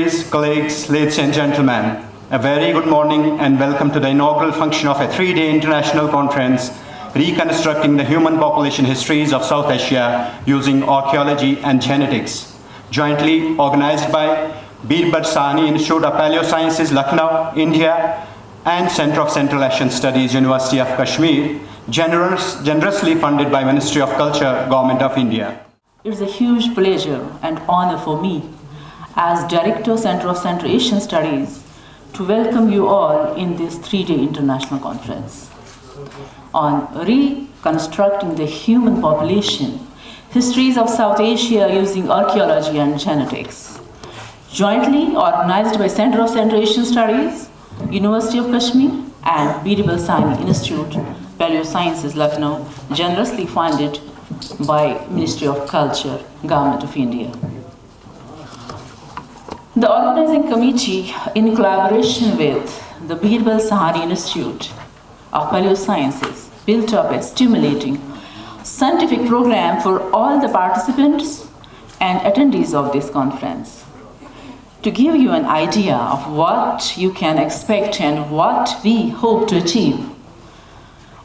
dignitaries, colleagues, ladies and gentlemen, a very good morning and welcome to the inaugural function of a 3-day international conference, Reconstructing the Human Population Histories of South Asia using Archaeology and Genetics, jointly organized by Birbal Sahni Institute of Paleosciences, Lucknow, India, and Center of Central Asian Studies, University of Kashmir, generously funded by Ministry of Culture, Government of India. It's a huge pleasure and honor for me as Director, Center of Central Asian Studies, to welcome you all in this 3-day international conference on reconstructing the human population, histories of South Asia using archaeology and genetics, jointly organized by Center of Central Asian Studies, University of Kashmir, and Birbal Sahni Institute, Paleosciences, Lucknow, generously funded by Ministry of Culture, Government of India. The organizing committee, in collaboration with the Birbal Sahni Institute of Paleosciences, built up a stimulating scientific program for all the participants and attendees of this conference. To give you an idea of what you can expect and what we hope to achieve,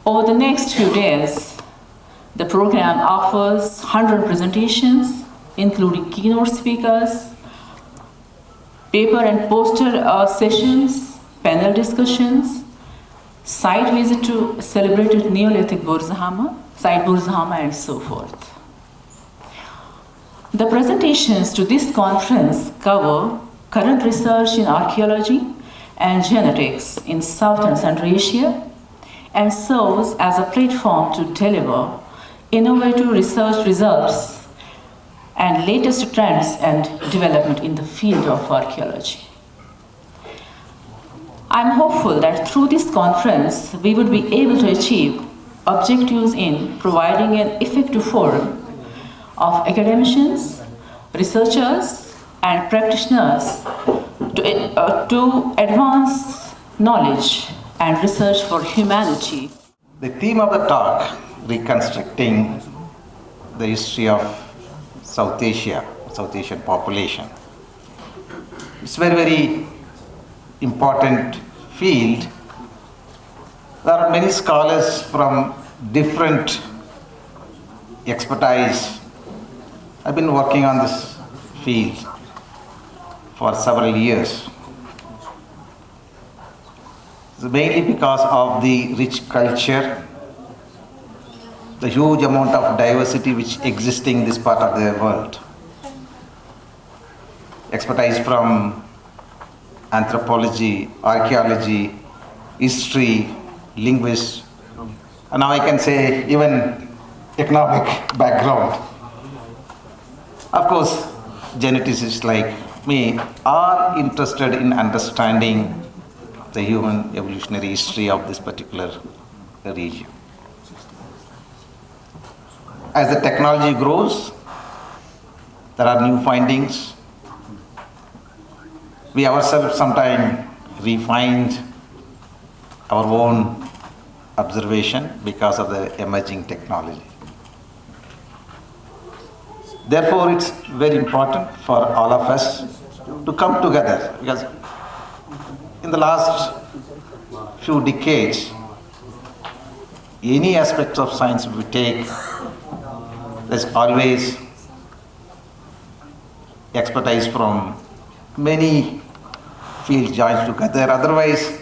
over the next few days, the program offers 100 presentations, including keynote speakers, paper and poster sessions, panel discussions, site visit to celebrated Neolithic site Burzahama, and so forth. The presentations to this conference cover current research in archaeology and genetics in South and Central Asia, and serves as a platform to deliver innovative research results and latest trends and development in the field of archaeology. I'm hopeful that through this conference, we would be able to achieve objectives in providing an effective forum of academicians, researchers, and practitioners to advance knowledge and research for humanity. The theme of the talk, Reconstructing the History of South Asia, South Asian population. It's very, very important field. There are many scholars from different expertise. I've been working on this field for several years. It's mainly because of the rich culture, the huge amount of diversity which exists in this part of the world. Expertise from anthropology, archaeology, history, linguists, and now I can say even economic background. Of course, geneticists like me are interested in understanding the human evolutionary history of this particular region. As the technology grows, there are new findings. We ourselves sometimes refined our own observation because of the emerging technology. Therefore, it's very important for all of us to come together, because in the last few decades, any aspect of science we take, there's always expertise from many fields joined together. Otherwise,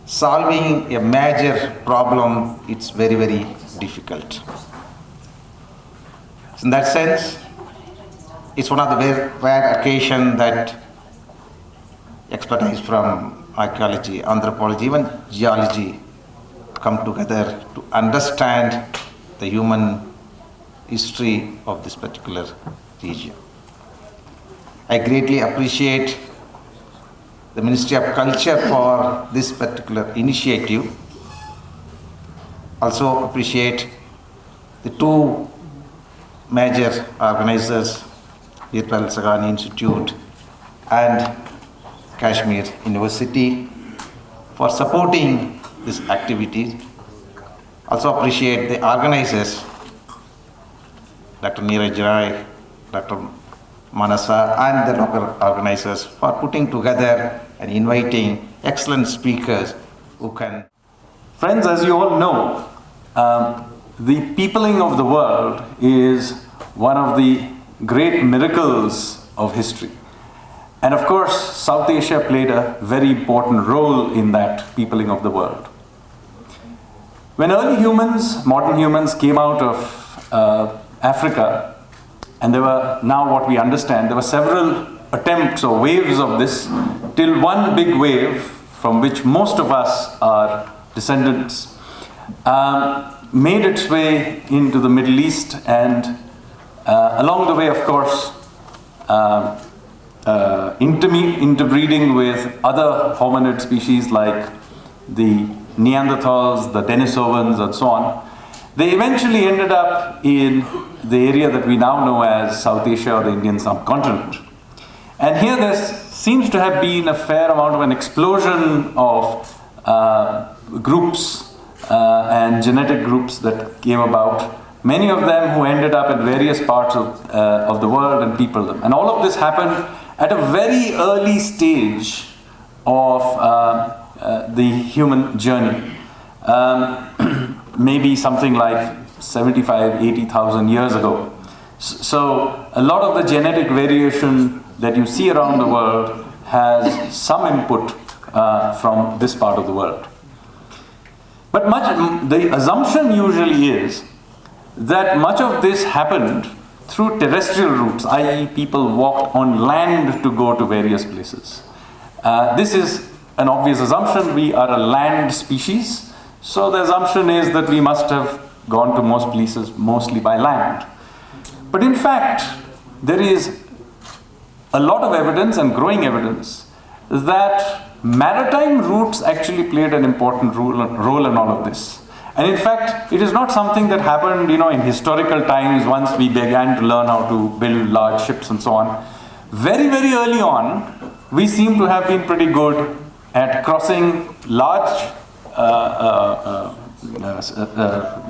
solving a major problem, it's very, very difficult. In that sense, it's one of the very rare occasions that expertise from archaeology, anthropology, even geology come together to understand the human history of this particular region. I greatly appreciate the Ministry of Culture for this particular initiative. Also appreciate the two major organizers, Birbal Sahni Institute and Kashmir University, for supporting this activity. Also appreciate the organizers, Dr. Neeraj Rai, Dr. Manasa and the local organizers for putting together and inviting excellent speakers who can. Friends, as you all know, the peopling of the world is one of the great miracles of history. And of course, South Asia played a very important role in that peopling of the world. When early humans, modern humans, came out of Africa, and there were, now what we understand, there were several attempts or waves of this, till one big wave, from which most of us are descendants, made its way into the Middle East, and along the way, of course, interbreeding with other hominid species like the Neanderthals, the Denisovans, and so on. They eventually ended up in the area that we now know as South Asia or the Indian subcontinent. And here there seems to have been a fair amount of an explosion of groups and genetic groups that came about, many of them who ended up in various parts of the world and peopled them. And all of this happened at a very early stage of the human journey. Maybe something like 75, 80,000 years ago. So a lot of the genetic variation that you see around the world has some input from this part of the world. But the assumption usually is that much of this happened through terrestrial routes, i.e. people walked on land to go to various places. This is an obvious assumption. We are a land species, so the assumption is that we must have gone to most places mostly by land. But in fact, there is a lot of evidence and growing evidence that maritime routes actually played an important role in all of this. And in fact, it is not something that happened, in historical times once we began to learn how to build large ships and so on. Very, very early on, we seem to have been pretty good at crossing large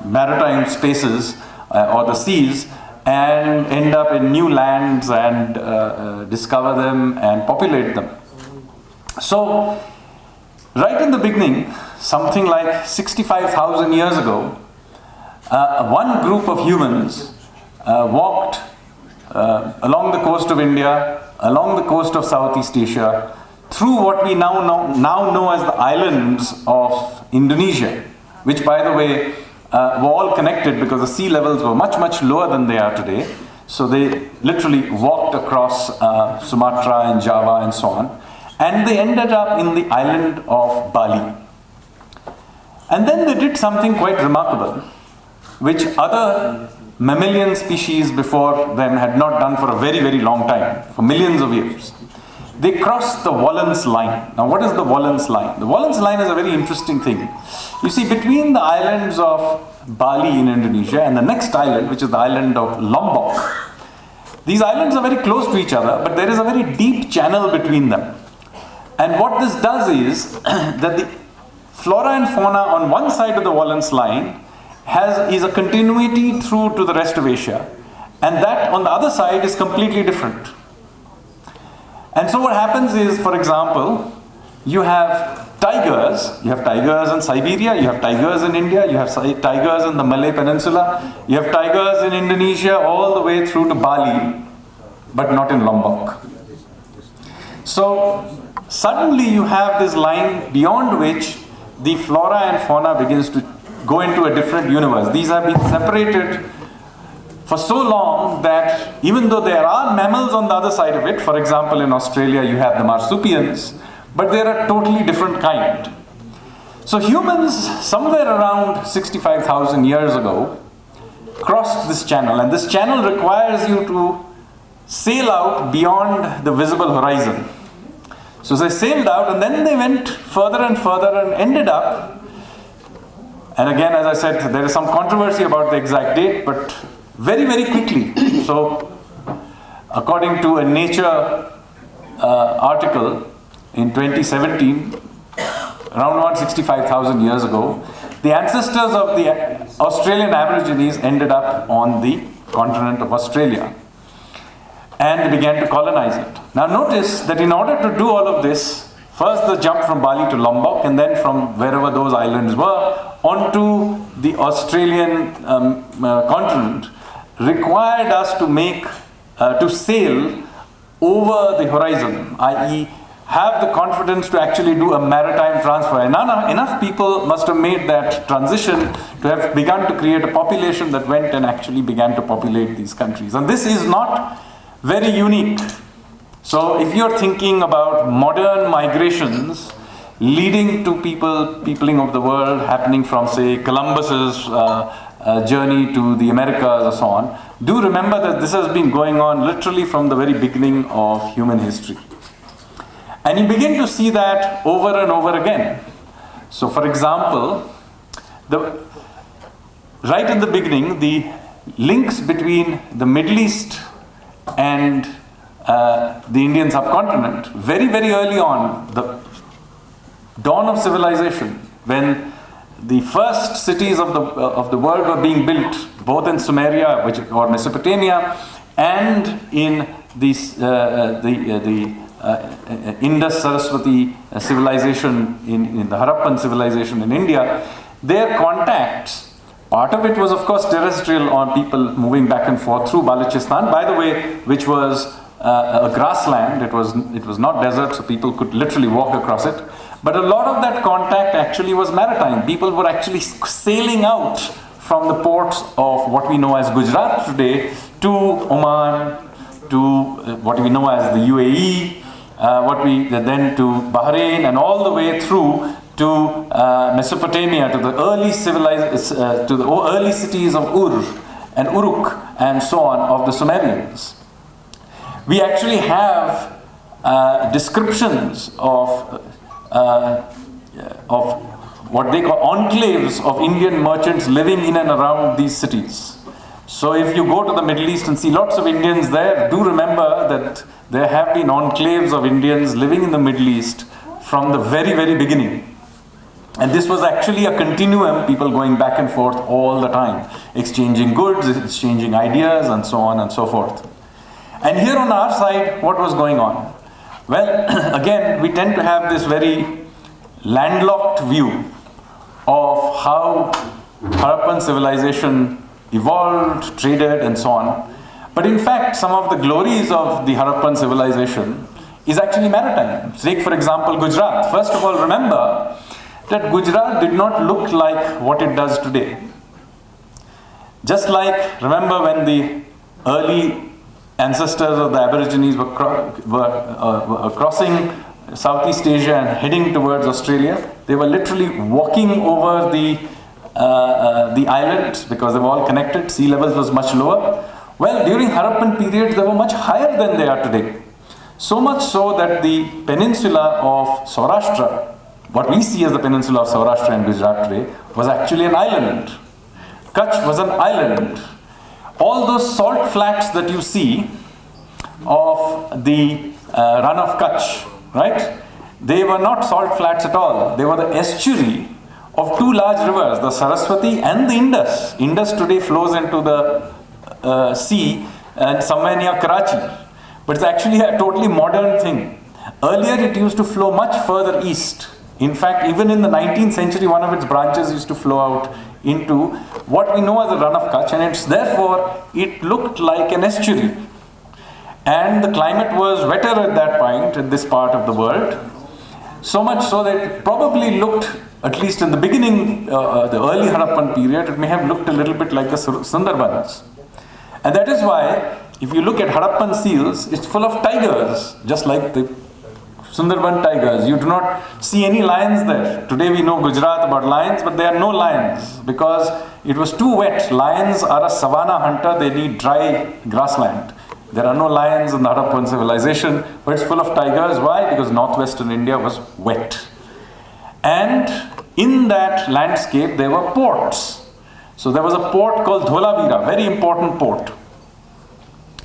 maritime spaces or the seas and end up in new lands and discover them and populate them. So, right in the beginning, something like 65,000 years ago, one group of humans walked along the coast of India, along the coast of Southeast Asia, through what we now know as the islands of Indonesia, which, by the way, were all connected because the sea levels were much, much lower than they are today. So they literally walked across Sumatra and Java and so on. And they ended up in the island of Bali. And then they did something quite remarkable, which other mammalian species before them had not done for a very, very long time, for millions of years. They crossed the Wallen's line. Now, what is the Wallen's line? The Wallen's line is a very interesting thing. You see, between the islands of Bali in Indonesia and the next island, which is the island of Lombok, these islands are very close to each other, but there is a very deep channel between them. And what this does is that the flora and fauna on one side of the Wallen's line is a continuity through to the rest of Asia, and that on the other side is completely different. And so what happens is, for example, you have tigers in Siberia, you have tigers in India, you have tigers in the Malay Peninsula, you have tigers in Indonesia all the way through to Bali, but not in Lombok. So suddenly you have this line beyond which the flora and fauna begins to go into a different universe. These have been separated for so long that even though there are mammals on the other side of it, for example in Australia you have the marsupials, but they're a totally different kind. So humans, somewhere around 65,000 years ago, crossed this channel, and this channel requires you to sail out beyond the visible horizon. So they sailed out and then they went further and further and ended up, and again, as I said, there is some controversy about the exact date, but very, very quickly. So according to a Nature article in 2017, around 165,000 years ago, the ancestors of the Australian Aborigines ended up on the continent of Australia. and they began to colonize it. Now notice that in order to do all of this, first the jump from Bali to Lombok, and then from wherever those islands were onto the Australian continent, required us to sail over the horizon, i.e. have the confidence to actually do a maritime transfer. And enough people must have made that transition to have begun to create a population that went and actually began to populate these countries. And this is not very unique. So if you're thinking about modern migrations leading to peopling of the world happening from, say, Columbus's journey to the Americas or so on, do remember that this has been going on literally from the very beginning of human history. And you begin to see that over and over again. So for example, right in the beginning, the links between the Middle East and the Indian subcontinent, very, very early on, the dawn of civilization, when the first cities of the world were being built, both in Sumeria, or Mesopotamia, and in the Indus Saraswati civilization, in the Harappan civilization in India, their contacts, part of it was of course terrestrial, on people moving back and forth through Balochistan, by the way, which was a grassland. It was not desert, so people could literally walk across it. But a lot of that contact actually was maritime. People were actually sailing out from the ports of what we know as Gujarat today to Oman, to what we know as the UAE, then to Bahrain, and all the way through to Mesopotamia, to the early cities of Ur and Uruk and so on of the Sumerians. We actually have descriptions of what they call enclaves of Indian merchants living in and around these cities. So if you go to the Middle East and see lots of Indians there, do remember that there have been enclaves of Indians living in the Middle East from the very, very beginning. And this was actually a continuum, people going back and forth all the time, exchanging goods, exchanging ideas, and so on and so forth. And here on our side, what was going on? Well, again, we tend to have this very landlocked view of how Harappan civilization evolved, traded, and so on. But in fact, some of the glories of the Harappan civilization is actually maritime. Take, for example, Gujarat. First of all, remember that Gujarat did not look like what it does today. Just like, remember when the early ancestors of the Aborigines were crossing Southeast Asia and heading towards Australia, they were literally walking over the islands because they were all connected. Sea levels was much lower. Well, during Harappan period, they were much higher than they are today. So much so that the peninsula of Saurashtra, what we see as the peninsula of Saurashtra and Gujarat today, was actually an island. Kutch was an island. All those salt flats that you see of the run of Kutch, right? They were not salt flats at all. They were the estuary of two large rivers, the Saraswati and the Indus. Indus today flows into the sea and somewhere near Karachi. But it's actually a totally modern thing. Earlier it used to flow much further east. In fact, even in the 19th century, one of its branches used to flow out into what we know as the run of Kutch, and it looked like an estuary. And the climate was wetter at that point, at this part of the world. So much so that it probably looked, at least in the beginning, the early Harappan period, it may have looked a little bit like the Sundarbans. And that is why, if you look at Harappan seals, it's full of tigers, just like the Sundarban tigers. You do not see any lions there. Today we know Gujarat about lions, but there are no lions because it was too wet. Lions are a savanna hunter, they need dry grassland. There are no lions in the Harappan civilization, but it's full of tigers. Why? Because northwestern India was wet. And in that landscape there were ports. So there was a port called Dholavira, very important port.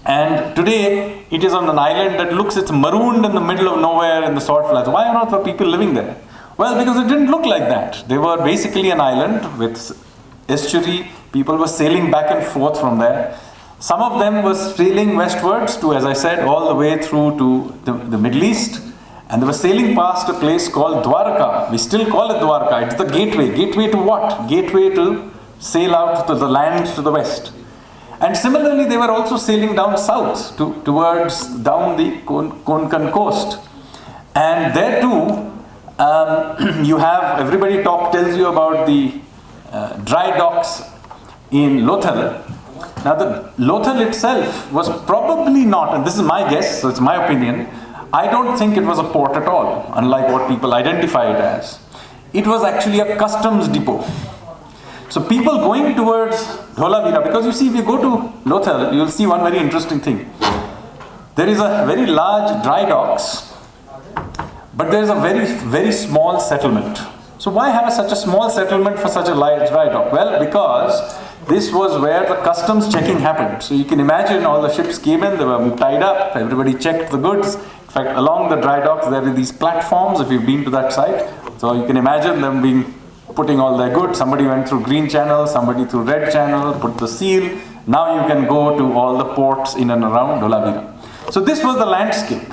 And today it is on an island that it's marooned in the middle of nowhere in the salt flats. Why on earth were people living there? Well, because it didn't look like that. They were basically an island with estuary. People were sailing back and forth from there. Some of them were sailing westwards to, as I said, all the way through to the Middle East. And they were sailing past a place called Dwarka. We still call it Dwarka. It's the gateway. Gateway to what? Gateway to sail out to the lands to the west. And similarly, they were also sailing down south towards down the Konkan coast. And there too, you have, everybody tells you about the dry docks in Lothal. Now the Lothal itself was probably not, and this is my guess, so it's my opinion, I don't think it was a port at all, unlike what people identify it as. It was actually a customs depot. So people going towards Dholavira, because you see, if you go to Lothal, you'll see one very interesting thing. There is a very large dry docks, but there is a very, very small settlement. So why have such a small settlement for such a large dry dock? Well, because this was where the customs checking happened. So you can imagine all the ships came in, they were tied up, everybody checked the goods. In fact, along the dry docks there are these platforms, if you've been to that site. So you can imagine them putting all their goods. Somebody went through green channel, somebody through red channel, put the seal. Now you can go to all the ports in and around Dholavira. So this was the landscape.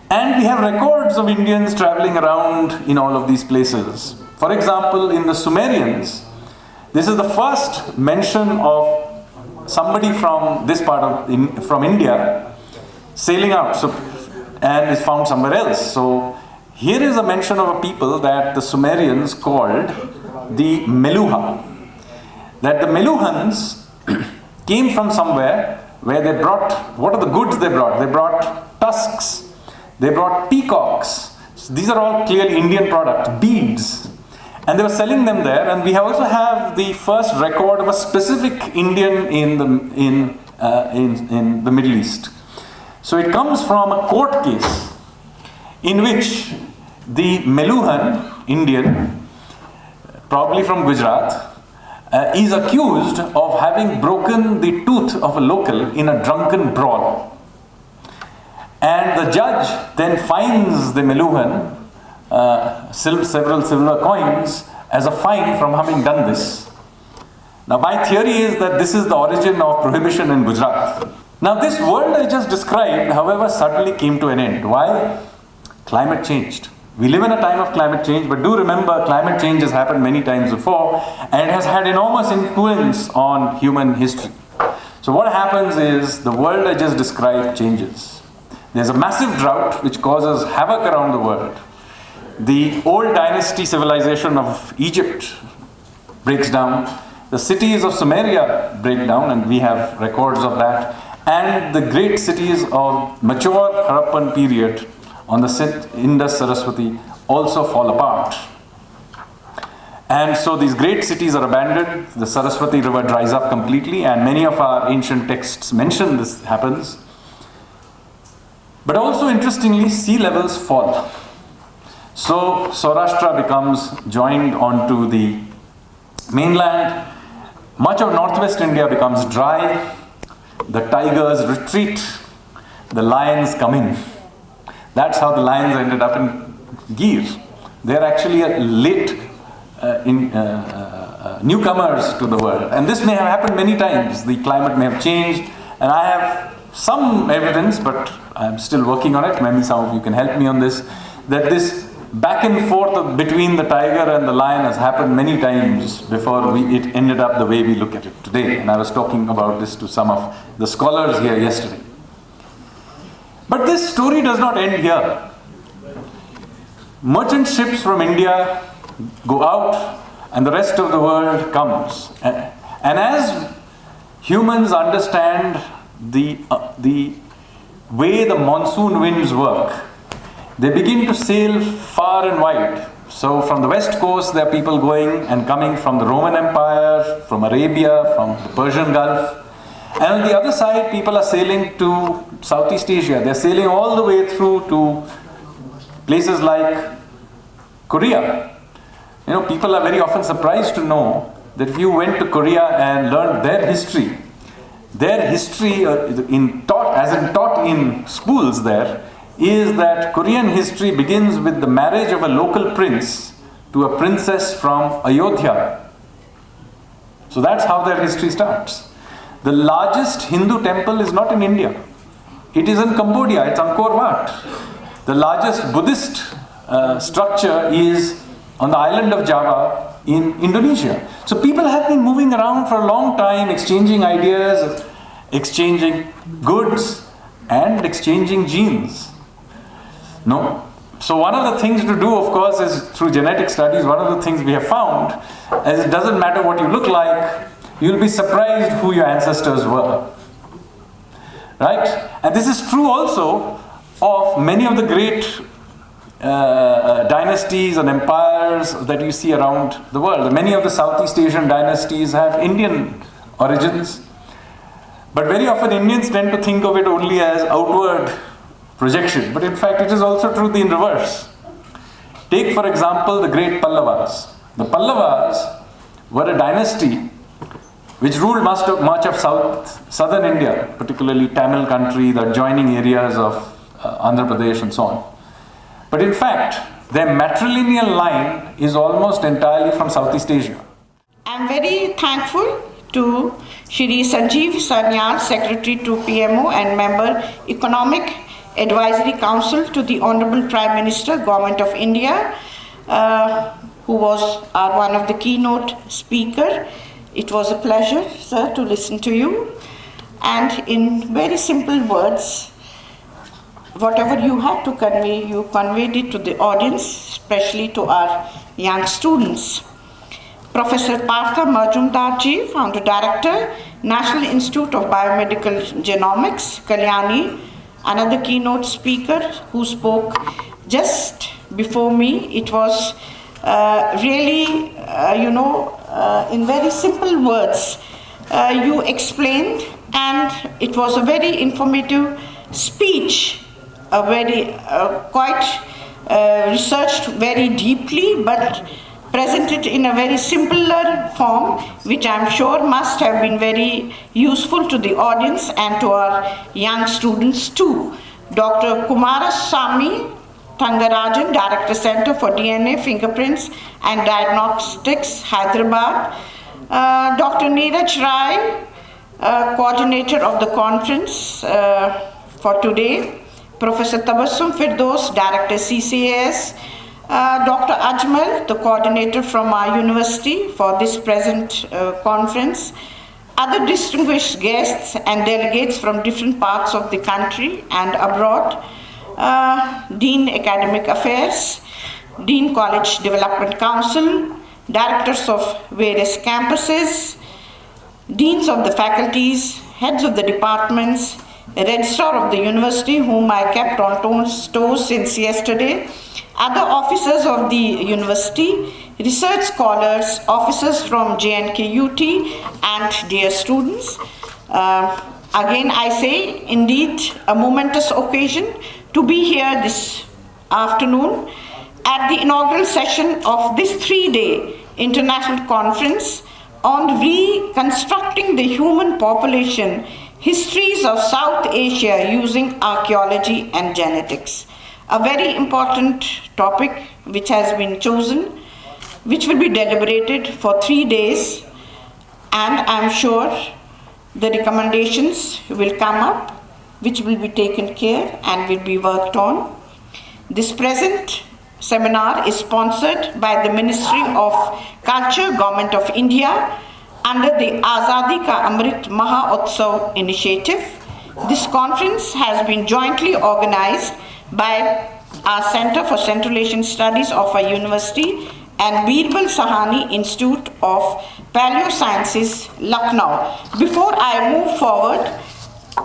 And we have records of Indians traveling around in all of these places. For example, in the Sumerians, this is the first mention of somebody from this part of from India sailing out and is found somewhere else. So here is a mention of a people that the Sumerians called the Meluha. That the Meluhans came from somewhere where they brought, what are the goods they brought? They brought tusks. They brought peacocks. So these are all clearly Indian products, beads. And they were selling them there. And we also have the first record of a specific Indian in the Middle East. So it comes from a court case in which the Meluhan Indian, probably from Gujarat, is accused of having broken the tooth of a local in a drunken brawl. And the judge then fines the Meluhan several silver coins as a fine from having done this. Now my theory is that this is the origin of prohibition in Gujarat. Now this world I just described, however, suddenly came to an end. Why? Climate changed. We live in a time of climate change, but do remember climate change has happened many times before and it has had enormous influence on human history. So what happens is the world I just described changes. There's a massive drought which causes havoc around the world. The old dynasty civilization of Egypt breaks down. The cities of Sumeria break down, and we have records of that. And the great cities of mature Harappan period on the Indus Saraswati also fall apart. And so these great cities are abandoned. The Saraswati river dries up completely, and many of our ancient texts mention this happens. But also interestingly, sea levels fall. So Saurashtra becomes joined onto the mainland. Much of northwest India becomes dry. The tigers retreat. The lions come in. That's how the lions ended up in Gir. They're actually late newcomers to the world. And this may have happened many times. The climate may have changed. And I have some evidence, but I'm still working on it. Maybe some of you can help me on this. That this back and forth between the tiger and the lion has happened many times before it ended up the way we look at it today. And I was talking about this to some of the scholars here yesterday. But this story does not end here. Merchant ships from India go out and the rest of the world comes. And as humans understand the way the monsoon winds work, they begin to sail far and wide. So from the west coast, there are people going and coming from the Roman Empire, from Arabia, from the Persian Gulf. And on the other side, people are sailing to Southeast Asia. They're sailing all the way through to places like Korea. You know, people are very often surprised to know that if you went to Korea and learned their history taught in schools there, is that Korean history begins with the marriage of a local prince to a princess from Ayodhya. So that's how their history starts. The largest Hindu temple is not in India. It is in Cambodia, it's Angkor Wat. The largest Buddhist structure is on the island of Java in Indonesia. So people have been moving around for a long time, exchanging ideas, exchanging goods, and exchanging genes. No? So one of the things to do, of course, is through genetic studies, one of the things we have found, as it doesn't matter what you look like, you'll be surprised who your ancestors were. Right? And this is true also of many of the great dynasties and empires that you see around the world. Many of the Southeast Asian dynasties have Indian origins, but very often Indians tend to think of it only as outward projection, but in fact it is also true in reverse. Take for example the great Pallavas. The Pallavas were a dynasty which ruled much of southern India, particularly Tamil country, the adjoining areas of Andhra Pradesh and so on. But in fact, their matrilineal line is almost entirely from Southeast Asia. I am very thankful to Shri Sanjeev Sanyal, Secretary to PMO and Member Economic Advisory Council to the Honorable Prime Minister, Government of India, who was one of the keynote speaker. It was a pleasure, sir, to listen to you. And in very simple words, whatever you had to convey, you conveyed it to the audience, especially to our young students. Professor Partha Majumdarji, Founder Director, National Institute of Biomedical Genomics, Kalyani, another keynote speaker who spoke just before me. It was really, in very simple words, you explained, and it was a very informative speech, a very quite researched very deeply, but presented in a very simpler form, which I'm sure must have been very useful to the audience and to our young students too. Dr. Kumarasamy Thangarajan, Director Center for DNA, Fingerprints and Diagnostics, Hyderabad. Dr. Neeraj Rai, Coordinator of the conference for today. Professor Tabassum Firdaus, Director CCAS. Dr. Ajmal, the coordinator from our university for this present conference. Other distinguished guests and delegates from different parts of the country and abroad. Dean Academic Affairs, Dean College Development Council, directors of various campuses, deans of the faculties, heads of the departments, registrar of the university whom I kept on toes since yesterday, other officers of the university, research scholars, officers from JNKUT, and dear students. Again I say, indeed a momentous occasion to be here this afternoon at the inaugural session of this 3-day international conference on reconstructing the human population, histories of South Asia using archaeology and genetics. A very important topic which has been chosen, which will be deliberated for 3 days, and I'm sure the recommendations will come up, which will be taken care and will be worked on. This present seminar is sponsored by the Ministry of Culture, Government of India, under the Azadi Ka Amrit Mahotsav initiative. This conference has been jointly organized by our Center for Central Asian Studies of our university and Birbal Sahani Institute of Paleosciences, Lucknow. Before I move forward,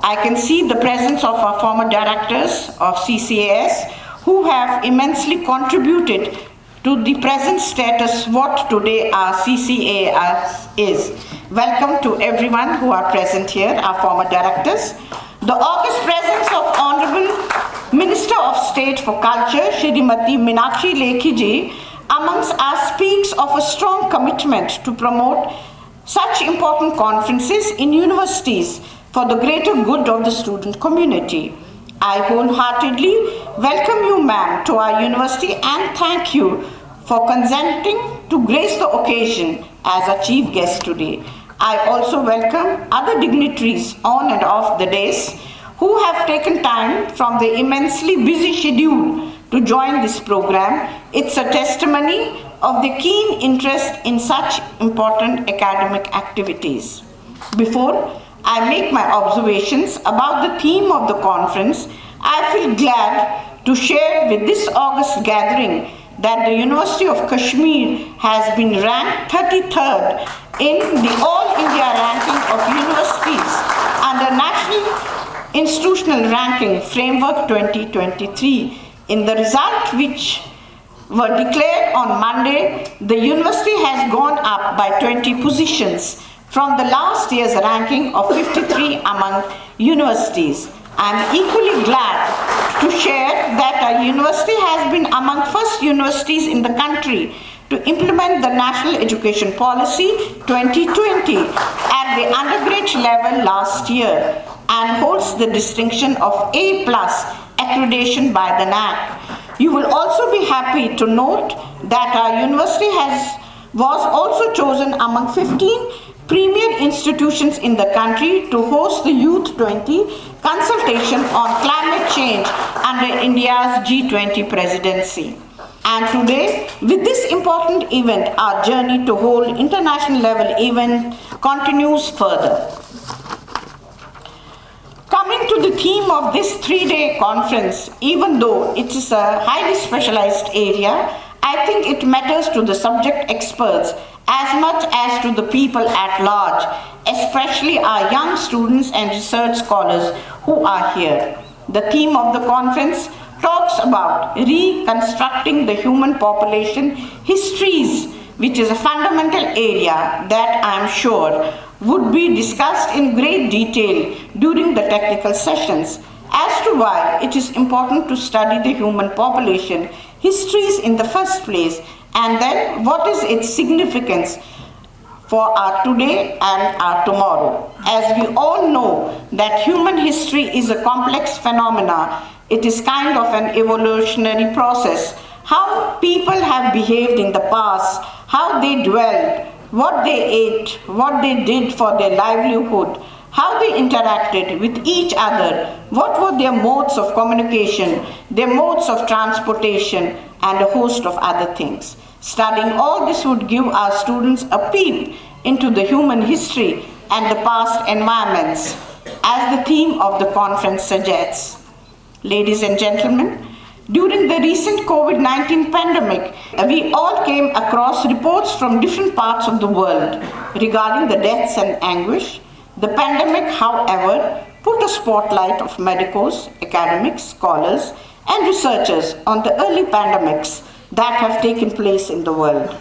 I can see the presence of our former directors of CCAS who have immensely contributed to the present status what today our CCAS is. Welcome to everyone who are present here, our former directors. The august presence of Honorable Minister of State for Culture, Shrimati Meenakshi Lekhi ji, amongst us speaks of a strong commitment to promote such important conferences in universities for the greater good of the student community. I wholeheartedly welcome you, ma'am, to our university and thank you for consenting to grace the occasion as a chief guest today. I also welcome other dignitaries on and off the dais who have taken time from their immensely busy schedule to join this program. It's a testimony of their keen interest in such important academic activities. Before I make my observations about the theme of the conference, I feel glad to share with this august gathering that the University of Kashmir has been ranked 33rd in the All India ranking of universities under National Institutional Ranking Framework 2023. In the result which were declared on Monday, the university has gone up by 20 positions from the last year's ranking of 53 among universities. I am equally glad to share that our university has been among first universities in the country to implement the National Education Policy 2020 at the undergraduate level last year and holds the distinction of A+ accreditation by the NAC. You will also be happy to note that our university was also chosen among 15 premier institutions in the country to host the Youth 20 consultation on climate change under India's G20 presidency. And today, with this important event, our journey to hold international level event continues further. Coming to the theme of this 3-day conference, even though it is a highly specialized area, I think it matters to the subject experts as much as to the people at large, especially our young students and research scholars who are here. The theme of the conference talks about reconstructing the human population histories, which is a fundamental area that I am sure would be discussed in great detail during the technical sessions as to why it is important to study the human population histories in the first place, and then what is its significance for our today and our tomorrow. As we all know that human history is a complex phenomena, it is kind of an evolutionary process. How people have behaved in the past, how they dwelled, what they ate, what they did for their livelihood, how they interacted with each other, what were their modes of communication, their modes of transportation, and a host of other things. Studying all this would give our students a peep into the human history and the past environments, as the theme of the conference suggests. Ladies and gentlemen, during the recent COVID-19 pandemic, we all came across reports from different parts of the world regarding the deaths and anguish. The pandemic, however, put a spotlight of medicos, academics, scholars, and researchers on the early pandemics that have taken place in the world.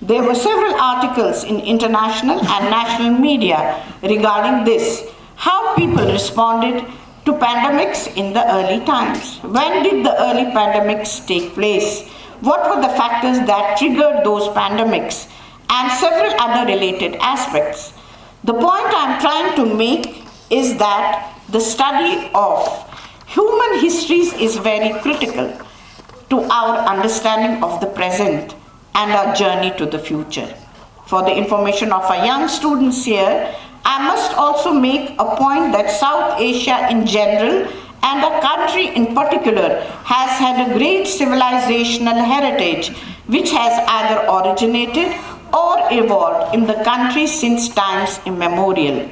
There were several articles in international and national media regarding this, how people responded to pandemics in the early times. When did the early pandemics take place? What were the factors that triggered those pandemics? And several other related aspects. The point I'm trying to make is that the study of human histories is very critical to our understanding of the present and our journey to the future. For the information of our young students here, I must also make a point that South Asia in general and our country in particular has had a great civilizational heritage which has either originated or evolved in the country since times immemorial.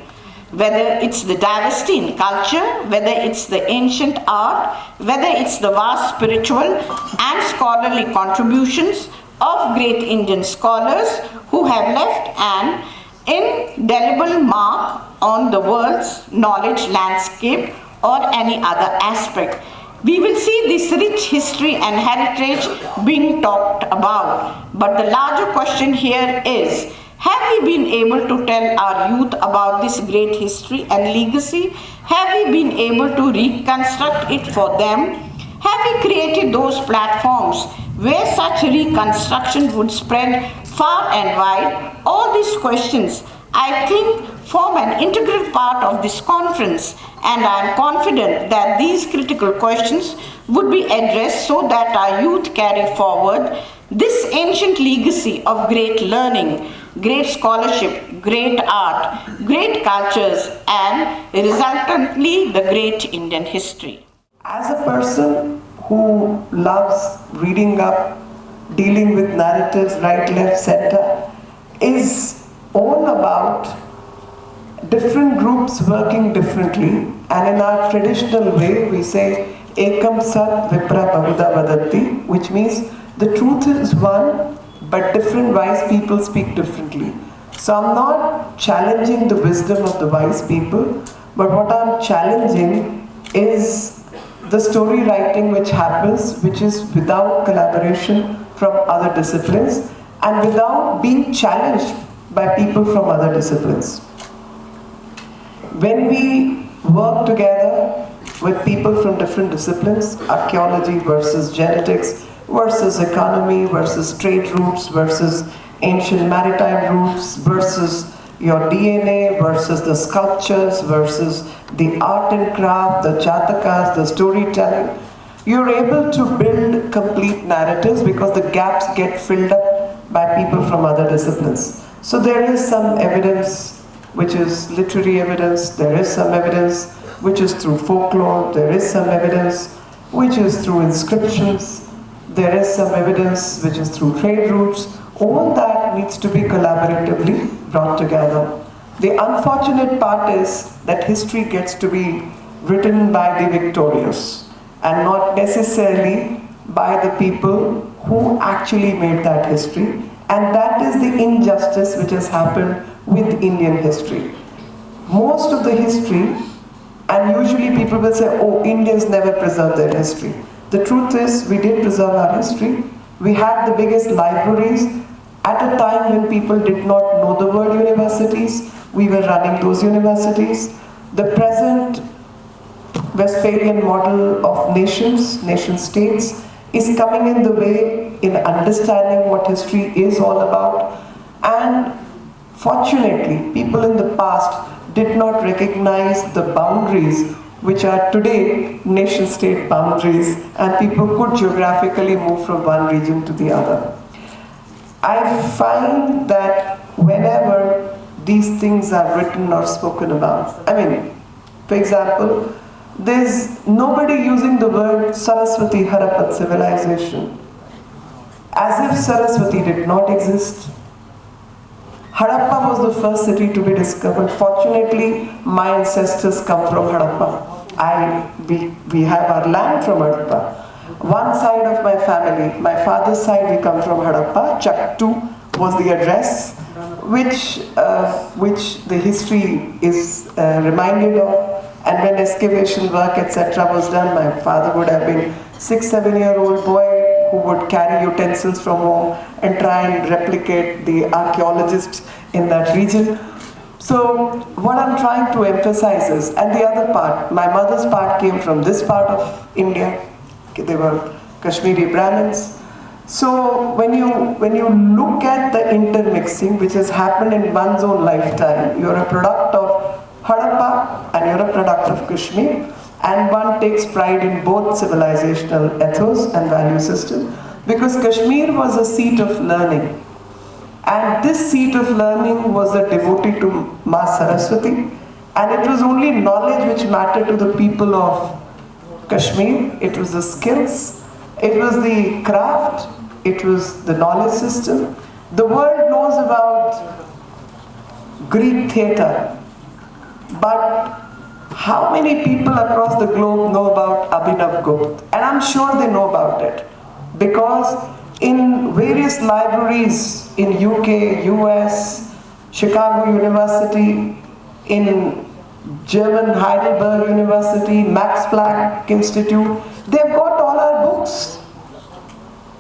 Whether it's the diversity in culture, whether it's the ancient art, whether it's the vast spiritual and scholarly contributions of great Indian scholars who have left an indelible mark on the world's knowledge landscape or any other aspect. We will see this rich history and heritage being talked about. But the larger question here is, have we been able to tell our youth about this great history and legacy? Have we been able to reconstruct it for them? Have we created those platforms where such reconstruction would spread far and wide? All these questions, I think, form an integral part of this conference, and I am confident that these critical questions would be addressed so that our youth carry forward this ancient legacy of great learning, great scholarship, great art, great cultures, and resultantly the great Indian history. As a person who loves reading up, dealing with narratives, right, left, center, is all about different groups working differently, and in our traditional way we say ekam sat vipra bahuda vadati, which means the truth is one, but different wise people speak differently. So I'm not challenging the wisdom of the wise people, but what I'm challenging is the story writing which happens, which is without collaboration from other disciplines and without being challenged by people from other disciplines. When we work together with people from different disciplines, archaeology versus genetics, versus economy, versus trade routes, versus ancient maritime routes, versus your DNA, versus the sculptures, versus the art and craft, the jatakas, the storytelling, you're able to build complete narratives because the gaps get filled up by people from other disciplines. So there is some evidence which is literary evidence, there is some evidence which is through folklore, there is some evidence which is through inscriptions, there is some evidence which is through trade routes. All that needs to be collaboratively brought together. The unfortunate part is that history gets to be written by the victorious and not necessarily by the people who actually made that history. And that is the injustice which has happened with Indian history. Most of the history, and usually people will say, oh, Indians never preserve their history. The truth is, we did preserve our history. We had the biggest libraries. At a time when people did not know the word universities, we were running those universities. The present Westphalian model of nations, nation states, is coming in the way in understanding what history is all about. And fortunately, people in the past did not recognize the boundaries which are today nation-state boundaries, and people could geographically move from one region to the other. I find that whenever these things are written or spoken about, for example, there's nobody using the word Saraswati Harappan civilization as if Saraswati did not exist. Harappa was the first city to be discovered. Fortunately, my ancestors come from Harappa. We have our land from Harappa. One side of my family, my father's side, we come from Harappa. Chaktu was the address which the history is reminded of. And when excavation work, etc. was done, my father would have been 6-7-year-old boy who would carry utensils from home and try and replicate the archaeologists in that region. So what I'm trying to emphasize is, and the other part, my mother's part came from this part of India. They were Kashmiri Brahmins. So when you look at the intermixing which has happened in one's own lifetime, you're a product of Harappa and you're a product of Kashmir, and one takes pride in both civilizational ethos and value system, because Kashmir was a seat of learning, and this seat of learning was a devotee to Ma Saraswati, and it was only knowledge which mattered to the people of Kashmir. It was the skills, it was the craft, it was the knowledge system. The world knows about Greek theatre, but how many people across the globe know about Abhinav Gupta? And I'm sure they know about it, because in various libraries in UK, US, Chicago University, in German Heidelberg University, Max Planck Institute, they've got all our books.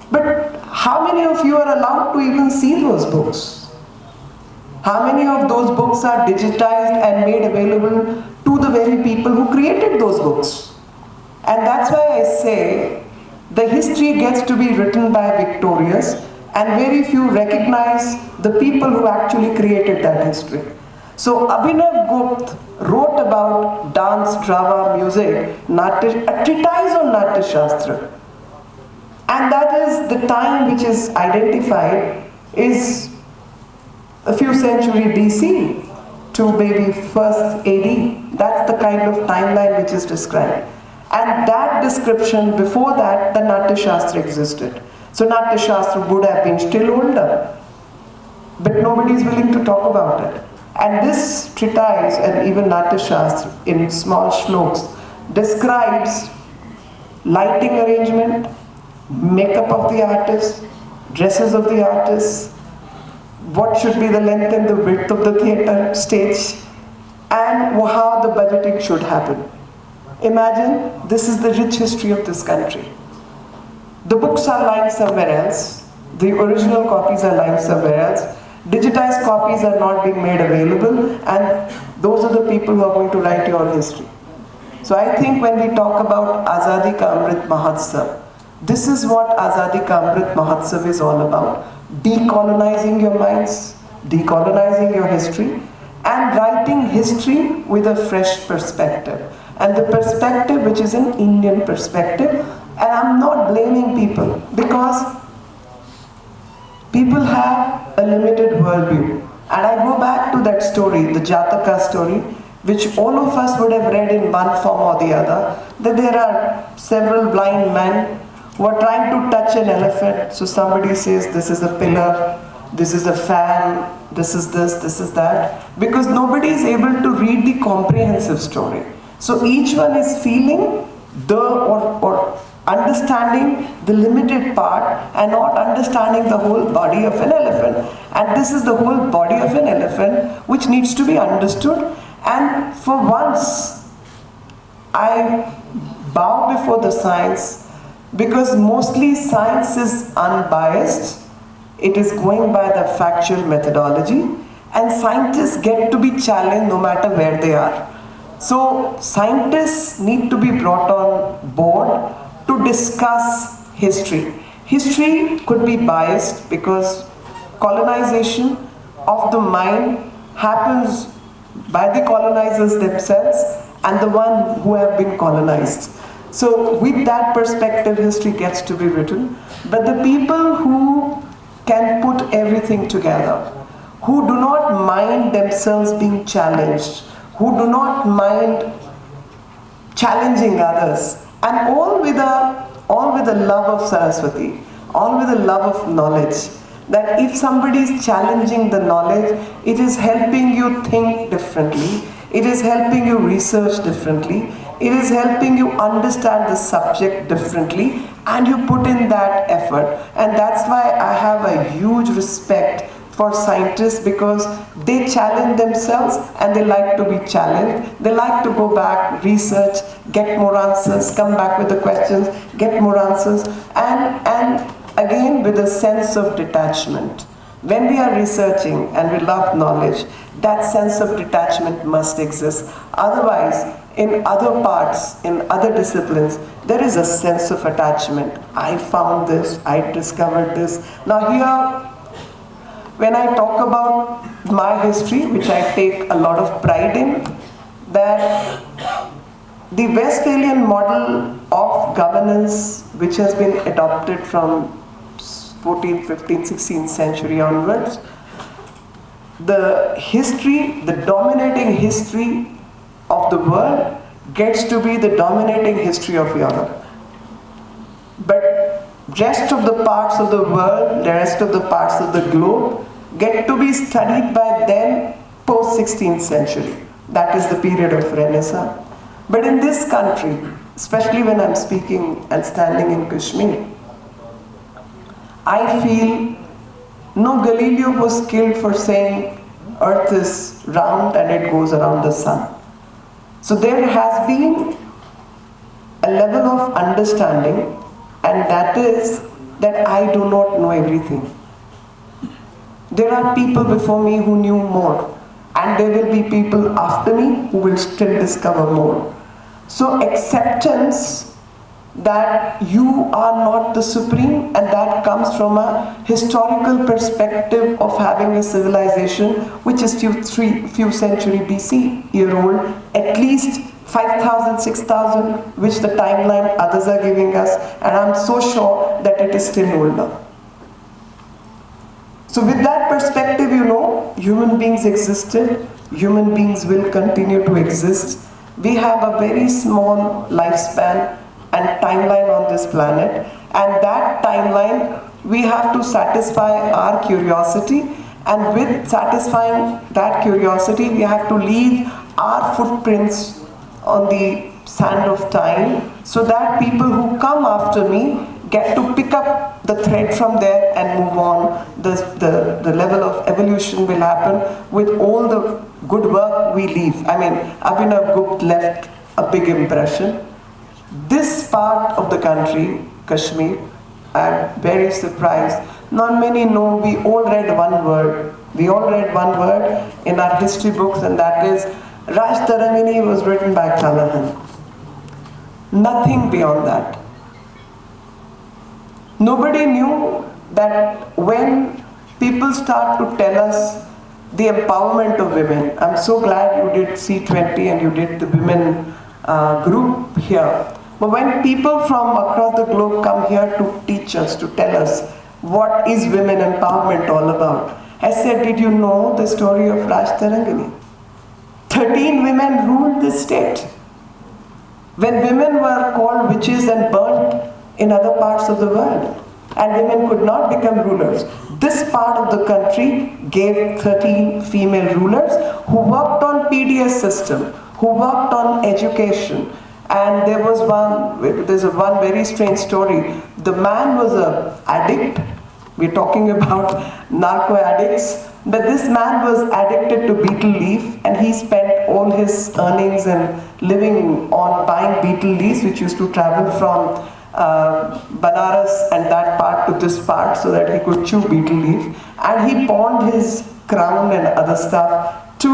But how many of you are allowed to even see those books? How many of those books are digitized and made available to the very people who created those books? And that's why I say the history gets to be written by victorious, and very few recognize the people who actually created that history. So Abhinav Gupta wrote about dance, drama, music, a treatise on Natya Shastra. And that is the time which is identified is a few century BC to maybe first AD. That's the kind of timeline which is described. And that description, before that, the Natya Shastra existed. So Natya Shastra would have been still older, but nobody is willing to talk about it. And this treatise and even Natya Shastra in small shlokas describes lighting arrangement, makeup of the artist, dresses of the artist, what should be the length and the width of the theatre stage, and how the budgeting should happen. Imagine, this is the rich history of this country. The books are lying somewhere else, the original copies are lying somewhere else, digitized copies are not being made available, and those are the people who are going to write your history. So I think when we talk about Azadi Ka Amrit Mahotsav, this is what Azadi Ka Amrit Mahotsav is all about. Decolonizing your minds, decolonizing your history, and writing history with a fresh perspective. And the perspective which is an Indian perspective. And I'm not blaming people, because people have a limited worldview. And I go back to that story, the Jataka story, which all of us would have read in one form or the other, that there are several blind men who are trying to touch an elephant. So somebody says, this is a pillar, this is a fan, this is this, this is that, because nobody is able to read the comprehensive story. So each one is feeling or understanding the limited part and not understanding the whole body of an elephant. And this is the whole body of an elephant which needs to be understood. And for once, I bow before the science, because mostly science is unbiased. It is going by the factual methodology, and scientists get to be challenged no matter where they are. So scientists need to be brought on board to discuss history. History could be biased because colonization of the mind happens by the colonizers themselves and the one who have been colonized. So with that perspective, history gets to be written. But the people who can put everything together, who do not mind themselves being challenged, who do not mind challenging others, and all with a love of Saraswati, all with a love of knowledge, that if somebody is challenging the knowledge, it is helping you think differently, it is helping you research differently, it is helping you understand the subject differently, and you put in that effort. And that's why I have a huge respect for scientists, because they challenge themselves and they like to be challenged. They like to go back, research, get more answers, come back with the questions, get more answers, and again with a sense of detachment. When we are researching and we love knowledge, that sense of detachment must exist. Otherwise, in other parts, in other disciplines, there is a sense of attachment. I found this, I discovered this. Now here, when I talk about my history, which I take a lot of pride in, that the Westphalian model of governance, which has been adopted from 14th, 15th, 16th century onwards, the history, the dominating history of the world gets to be the dominating history of Europe. But rest of the parts of the world, the rest of the parts of the globe get to be studied by them post 16th century. That is the period of Renaissance. But in this country, especially when I'm speaking and standing in Kashmir, I feel no, Galileo was killed for saying Earth is round and it goes around the sun. So there has been a level of understanding, and that is that I do not know everything. There are people before me who knew more, and there will be people after me who will still discover more. So acceptance that you are not the supreme, and that comes from a historical perspective of having a civilization which is few century BC year old, at least 5,000, 6,000, which the timeline others are giving us, and I'm so sure that it is still older. So with that perspective, human beings existed, human beings will continue to exist. We have a very small lifespan and timeline on this planet, and that timeline we have to satisfy our curiosity, and with satisfying that curiosity we have to leave our footprints on the sand of time, so that people who come after me get to pick up the thread from there and move on. The level of evolution will happen with all the good work we leave. I mean, Abhinav Gupta left a big impression. This part of the country, Kashmir, I'm very surprised. Not many know, we all read one word. We all read one word in our history books, and that is Raj Tarangini was written by Callahan. Nothing beyond that. Nobody knew that when people start to tell us the empowerment of women. I'm so glad you did C20 and you did the women group here. But when people from across the globe come here to teach us, to tell us what is women empowerment all about, I said, did you know the story of Raj Tarangini? 13 women ruled this state. When women were called witches and burnt in other parts of the world, and women could not become rulers, this part of the country gave 13 female rulers who worked on PDS system, who worked on education. And there's one very strange story. The man was an addict. We're talking about narco addicts. But this man was addicted to betel leaf, and he spent all his earnings and living on buying betel leaves, which used to travel from Banaras and that part to this part so that he could chew betel leaf. And he pawned his crown and other stuff to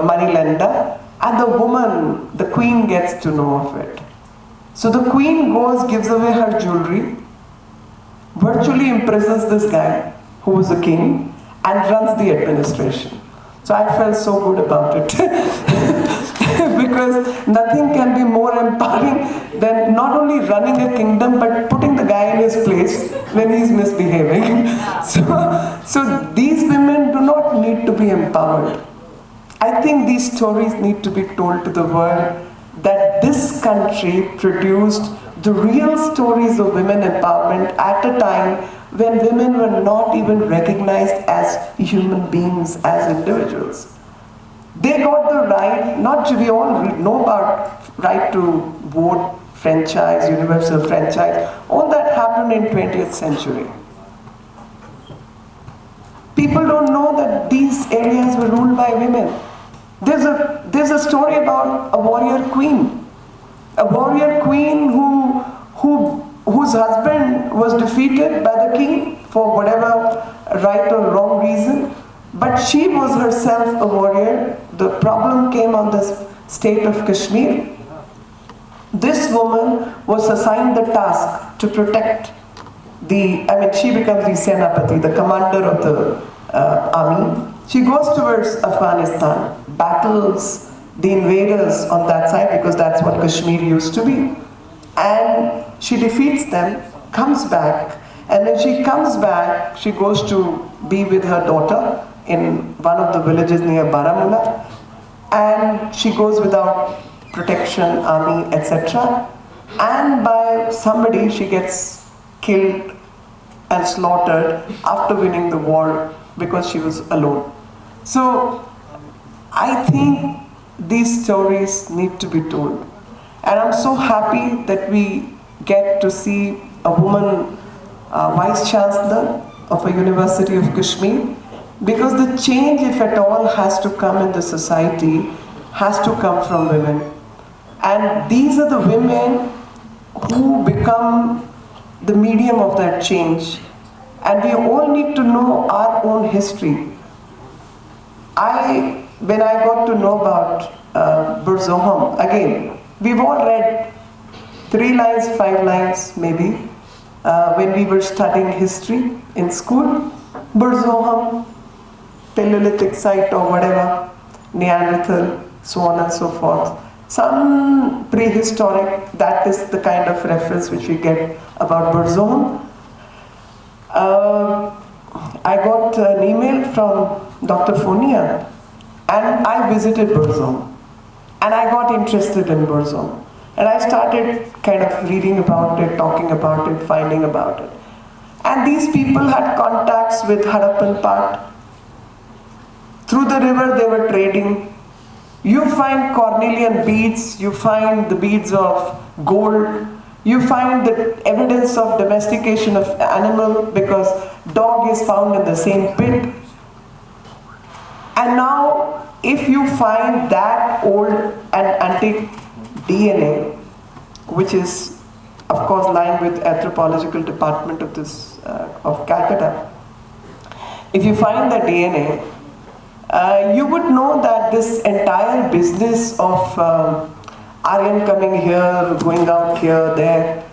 moneylender. And the woman, the queen, gets to know of it. So the queen goes, gives away her jewelry, virtually imprisons this guy who was a king, and runs the administration. So I felt so good about it. Because nothing can be more empowering than not only running a kingdom but putting the guy in his place when he's misbehaving. So these women do not need to be empowered. I think these stories need to be told to the world, that this country produced the real stories of women empowerment at a time when women were not even recognized as human beings, as individuals. They got the right, we all know about right to vote, franchise, universal franchise. All that happened in 20th century. People don't know that these areas were ruled by women. There's a story about a warrior queen. A warrior queen whose husband was defeated by the king for whatever right or wrong reason. But she was herself a warrior. The problem came on the state of Kashmir. This woman was assigned the task to protect she becomes the Senapati, the commander of the army. She goes towards Afghanistan, battles the invaders on that side, because that's what Kashmir used to be. And she defeats them, comes back, and when she comes back, she goes to be with her daughter in one of the villages near Baramulla, and she goes without protection, army, etc. And by somebody she gets killed and slaughtered after winning the war because she was alone. So I think these stories need to be told. And I'm so happy that we get to see a woman Vice Chancellor of a University of Kashmir, because the change, if at all, has to come in the society, has to come from women. And these are the women who become the medium of that change. And we all need to know our own history. When I got to know about Burzoham, again, we've all read 3 lines, 5 lines maybe, when we were studying history in school. Burzoham, Paleolithic site or whatever, Neanderthal, so on and so forth. Some prehistoric, that is the kind of reference which we get about Burzoham. I got an email from Dr. Fonia, and I visited Burzum, and I got interested in Burzum, and I started kind of reading about it, talking about it, finding about it. And these people had contacts with Harappan part. Through the river they were trading. You find cornelian beads, you find the beads of gold, you find the evidence of domestication of animal because dog is found in the same pit. And now if you find that old and antique DNA, which is of course lying with anthropological department of this of Calcutta, if you find the DNA, you would know that this entire business of Aryan coming here, going out here, there,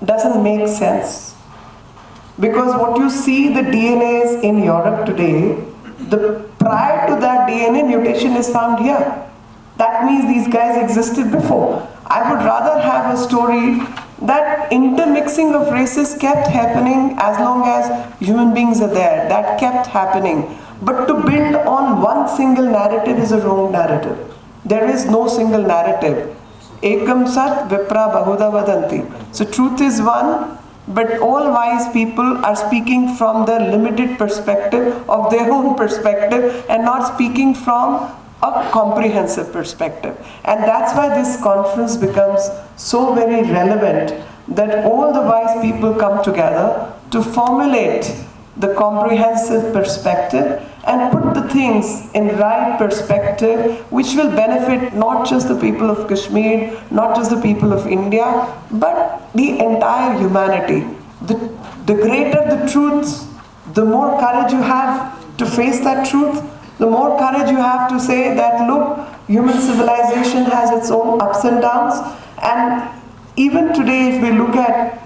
doesn't make sense. Because what you see, the DNAs in Europe today, prior to that DNA, mutation is found here. That means these guys existed before. I would rather have a story that intermixing of races kept happening as long as human beings are there. That kept happening. But to build on one single narrative is a wrong narrative. There is no single narrative. Ekam sat vipra bahuda vadanti. So truth is one, but all wise people are speaking from the limited perspective of their own perspective and not speaking from a comprehensive perspective. And that's why this conference becomes so very relevant, that all the wise people come together to formulate the comprehensive perspective and put the things in right perspective, which will benefit not just the people of Kashmir, not just the people of India, but the entire humanity. The greater the truth, the more courage you have to face that truth, the more courage you have to say that, look, human civilization has its own ups and downs. And even today, if we look at,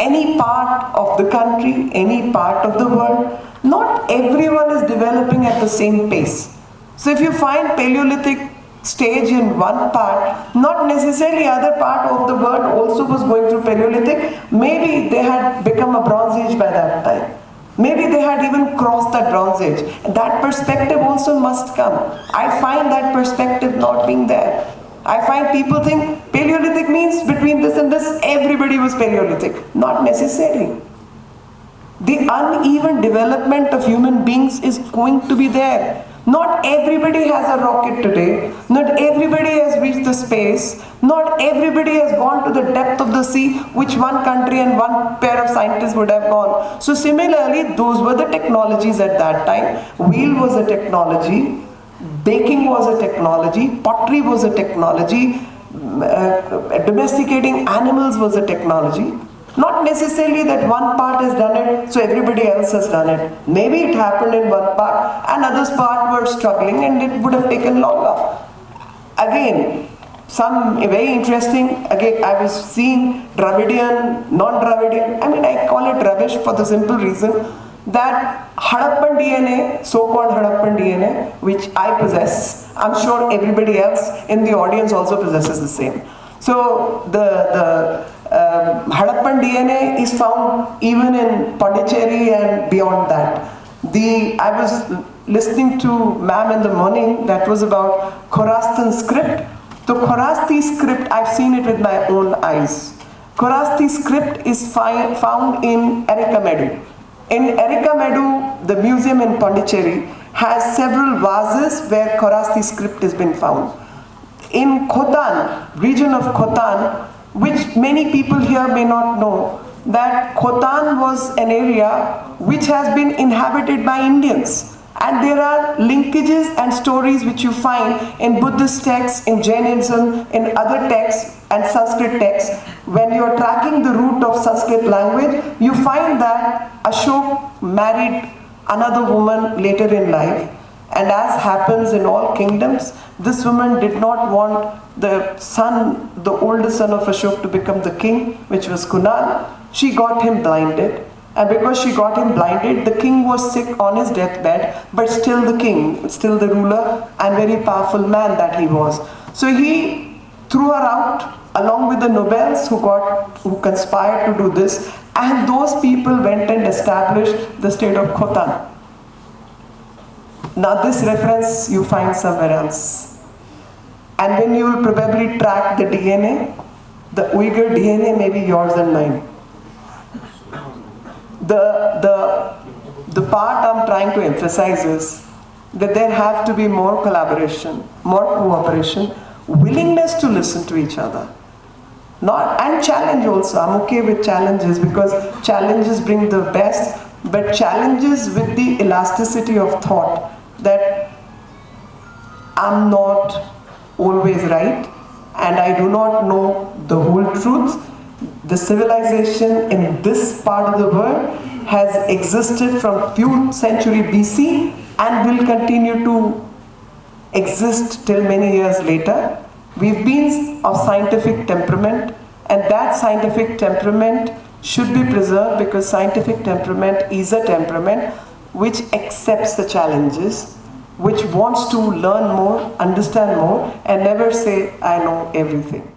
any part of the country, any part of the world, not everyone is developing at the same pace. So if you find Paleolithic stage in one part, not necessarily other part of the world also was going through Paleolithic. Maybe they had become a Bronze Age by that time. Maybe they had even crossed that Bronze Age. And that perspective also must come. I find that perspective not being there. I find people think Paleolithic means between this and this, everybody was Paleolithic. Not necessarily. The uneven development of human beings is going to be there. Not everybody has a rocket today. Not everybody has reached the space. Not everybody has gone to the depth of the sea, which one country and one pair of scientists would have gone. So similarly, those were the technologies at that time. Wheel was a technology. Baking was a technology, pottery was a technology, domesticating animals was a technology. Not necessarily that one part has done it, so everybody else has done it. Maybe it happened in one part and others part were struggling and it would have taken longer. Again, some very interesting, again I was seeing Dravidian, non-Dravidian, I call it rubbish for the simple reason that Harappan DNA, so-called Harappan DNA, which I possess, I'm sure everybody else in the audience also possesses the same. So the Harappan DNA is found even in Pondicherry and beyond that. I was listening to ma'am in the morning, that was about Khorastan script. The Khorasti script, I've seen it with my own eyes. Khorasti script is found in Erikamedu. In Erikamedu, the museum in Pondicherry has several vases where Khorasti script has been found. In Khotan, region of Khotan, which many people here may not know, that Khotan was an area which has been inhabited by Indians. And there are linkages and stories which you find in Buddhist texts, in Jainism, in other texts and Sanskrit texts. When you are tracking the root of Sanskrit language, you find that Ashok married another woman later in life. And as happens in all kingdoms, this woman did not want the son, the oldest son of Ashok, to become the king, which was Kunal. She got him blinded. And because she got him blinded, the king was sick on his deathbed, but still the king, still the ruler and very powerful man that he was. So he threw her out along with the Nobels who conspired to do this, and those people went and established the state of Khotan. Now this reference you find somewhere else. And when you will probably track the DNA, the Uyghur DNA may be yours and mine. The part I'm trying to emphasize is that there have to be more collaboration, more cooperation, willingness to listen to each other. And challenge also. I'm okay with challenges because challenges bring the best, but challenges with the elasticity of thought that I'm not always right and I do not know the whole truth. The civilization in this part of the world has existed from few centuries BC and will continue to exist till many years later. We've been of scientific temperament, and that scientific temperament should be preserved because scientific temperament is a temperament which accepts the challenges, which wants to learn more, understand more, and never say, I know everything.